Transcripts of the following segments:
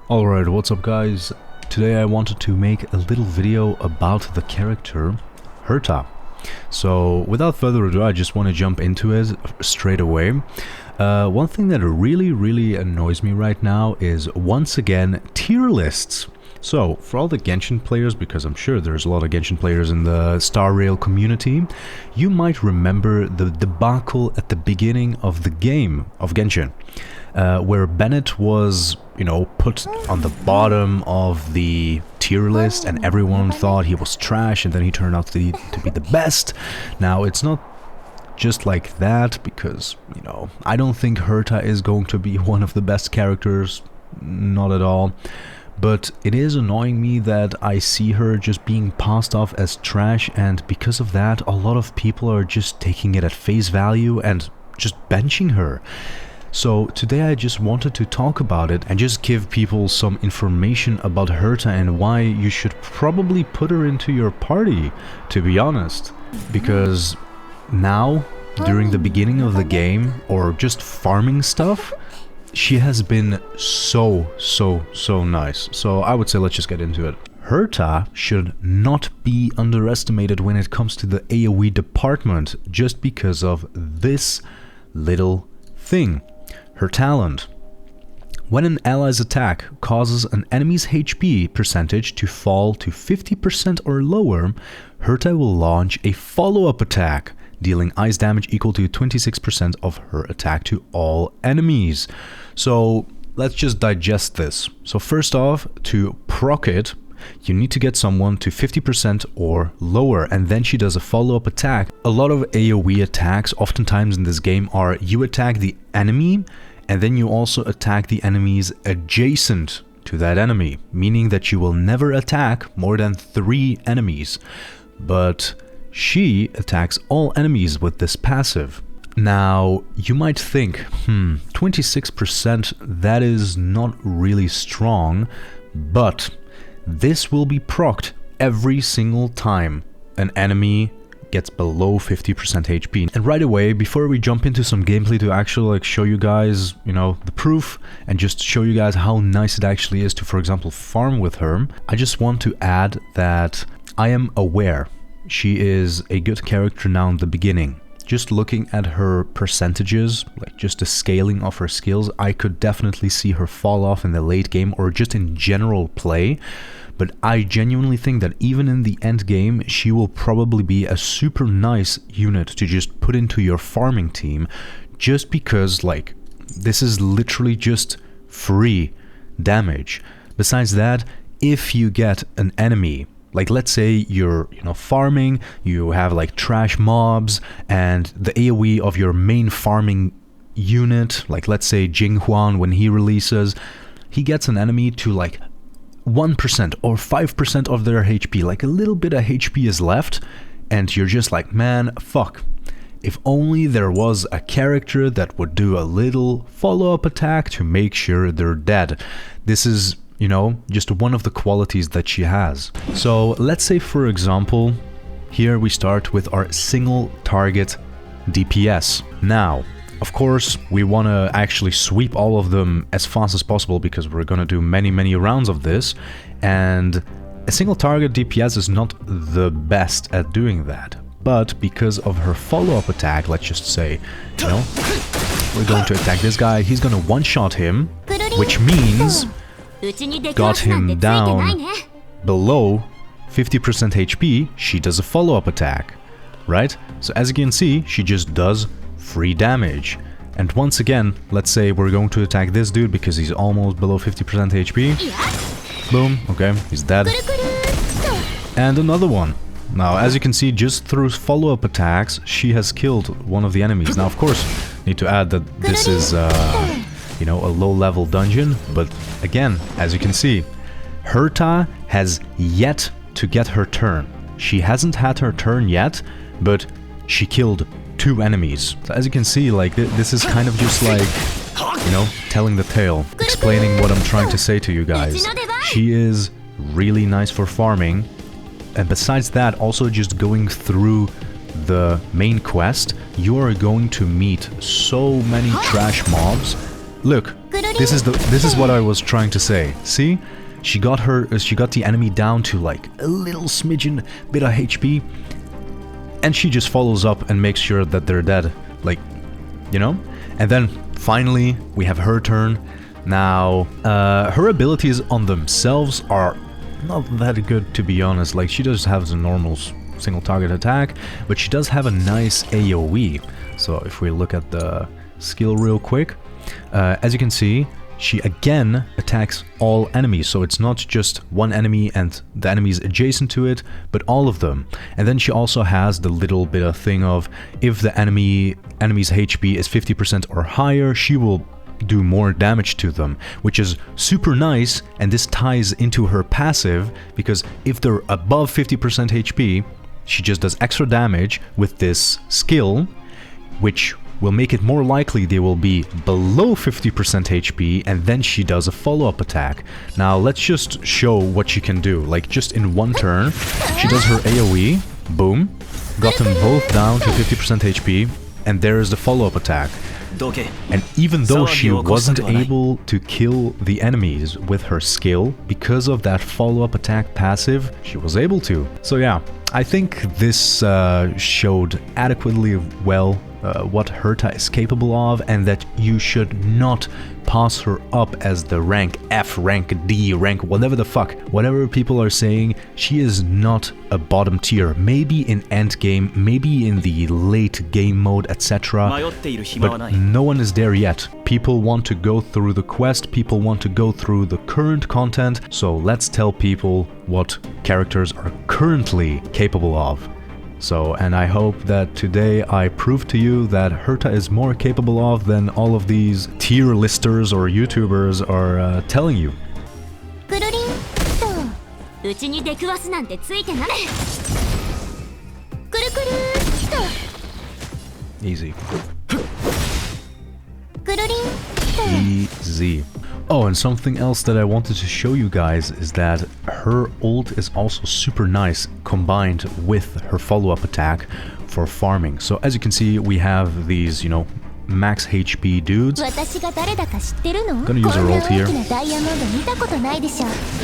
Alright, what's up guys? Today I wanted to make a little video about the character Herta. So without further ado, I just want to jump into it straight away. One thing that really annoys me right now is once again tier lists. So for all the Genshin players, because I'm sure there's a lot of Genshin players in the starrail community, you might remember the debacle at the beginning of the game of Genshin. Where Bennett was, put on the bottom of the tier list and everyone thought he was trash, and then he turned out to be the best. Now, it's not just like that, because, I don't think Herta is going to be one of the best characters, not at all. But it is annoying me that I see her just being passed off as trash, and because of that, a lot of people are just taking it at face value and just benching her. So today I just wanted to talk about it and just give people some information about Herta and why you should probably put her into your party, to be honest. Because now, during the beginning of the game, or just farming stuff, she has been so nice. So I would say let's just get into it. Herta should not be underestimated when it comes to the AoE department, just because of this little thing. Her talent. When an ally's attack causes an enemy's HP percentage to fall to 50% or lower, Herta will launch a follow-up attack, dealing ice damage equal to 26% of her attack to all enemies. So let's just digest this. So first off, to proc it, you need to get someone to 50% or lower, and then she does a follow-up attack. A lot of AoE attacks oftentimes in this game are you attack the enemy and then you also attack the enemies adjacent to that enemy, meaning that you will never attack more than 3 enemies. But she attacks all enemies with this passive. Now, you might think, 26%, that is not really strong, but this will be procced every single time an enemy gets below 50% HP. And right away, before we jump into some gameplay to actually show you guys, the proof, and just show you guys how nice it actually is to, for example, farm with her, I just want to add that I am aware she is a good character now in the beginning. Just looking at her percentages, like just the scaling of her skills, I could definitely see her fall off in the late game or just in general play. But I genuinely think that even in the end game, she will probably be a super nice unit to just put into your farming team, just because, this is literally just free damage. Besides that, if you get an enemy, let's say you're farming, you have trash mobs, and the AoE of your main farming unit, let's say Jinghuan, when he releases, he gets an enemy to 1% or 5% of their HP, a little bit of HP is left, and you're just man, fuck. If only there was a character that would do a little follow-up attack to make sure they're dead. This is, just one of the qualities that she has. So let's say, for example, here we start with our single target DPS. Now, of course, we want to actually sweep all of them as fast as possible because we're going to do many rounds of this, and a single target DPS is not the best at doing that. But because of her follow-up attack, let's just say, we're going to attack this guy, he's going to one-shot him, which means got him down below 50% HP, she does a follow-up attack, right? So as you can see, she just does free damage. And once again, let's say we're going to attack this dude because he's almost below 50% HP. Boom, okay, he's dead. And another one. Now, as you can see, just through follow-up attacks, she has killed one of the enemies. Now, of course, need to add that this is, a low-level dungeon, but again, as you can see, Herta has yet to get her turn. She hasn't had her turn yet, but she killed 2 enemies. So as you can see, this is kind of just telling the tale, explaining what I'm trying to say to you guys. She is really nice for farming, and besides that, also just going through the main quest, you are going to meet so many trash mobs. Look, This is what I was trying to say. See? She got the enemy down to like a little smidgen bit of HP, and she just follows up and makes sure that they're dead, like, you know? And then finally we have her turn. Now her abilities on themselves are not that good, to be honest. Like, she does have the normal single target attack, but she does have a nice AoE. So if we look at the skill real quick, as you can see, she again attacks all enemies, so it's not just one enemy and the enemies adjacent to it, but all of them. And then she also has the little bit of thing of, if the enemy's HP is 50% or higher, she will do more damage to them, which is super nice. And this ties into her passive, because if they're above 50% HP, she just does extra damage with this skill, which will make it more likely they will be below 50% HP, and then she does a follow-up attack. Now let's just show what she can do. Like, just in one turn, she does her AoE, boom, got them both down to 50% HP, and there's the follow-up attack. And even though she wasn't able to kill the enemies with her skill, because of that follow-up attack passive, she was able to. So yeah, I think this showed adequately well what Herta is capable of, and that you should not pass her up as the rank F, rank D, rank whatever the fuck, whatever people are saying. She is not a bottom tier. Maybe in end game, maybe in the late game mode, etc. But no one is there yet. People want to go through the quest, people want to go through the current content, so let's tell people what characters are currently capable of. So, and I hope that today I proved to you that Herta is more capable of than all of these tier listers or YouTubers are telling you. Easy. Easy. Oh, and something else that I wanted to show you guys is that her ult is also super nice combined with her follow-up attack for farming. So as you can see, we have these, you know, max HP dudes. Gonna use her ult here. There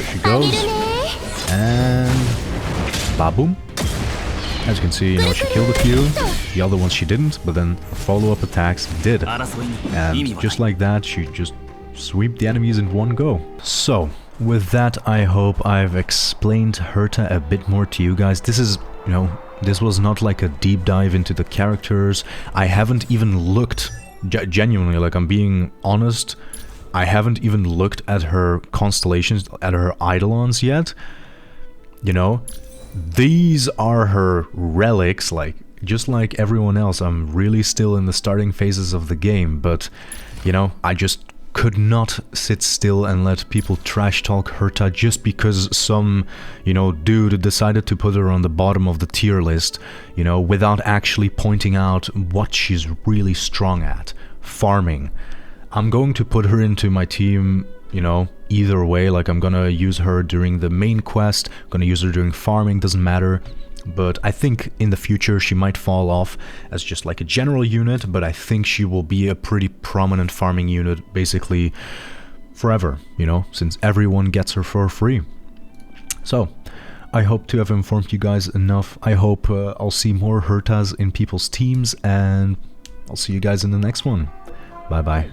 she goes. And ba-boom. As you can see, you know, she killed a few, the other ones she didn't, but then her follow-up attacks did. And just like that, she just sweep the enemies in one go. So, with that, I hope I've explained Herta a bit more to you guys. This is, you know, this was not like a deep dive into the characters. I haven't even looked, genuinely, like, I'm being honest, I haven't even looked at her constellations, at her eidolons yet. You know, these are her relics, like, just like everyone else. I'm really still in the starting phases of the game, but, you know, I just could not sit still and let people trash talk Herta just because some, you know, dude decided to put her on the bottom of the tier list, you know, without actually pointing out what she's really strong at, farming. I'm going to put her into my team, you know, either way. Like, I'm gonna use her during the main quest, I'm gonna use her during farming, doesn't matter. But I think in the future she might fall off as just like a general unit, but I think she will be a pretty prominent farming unit basically forever, you know, since everyone gets her for free. So, I hope to have informed you guys enough. I hope I'll see more Hertas in people's teams, and I'll see you guys in the next one. Bye bye.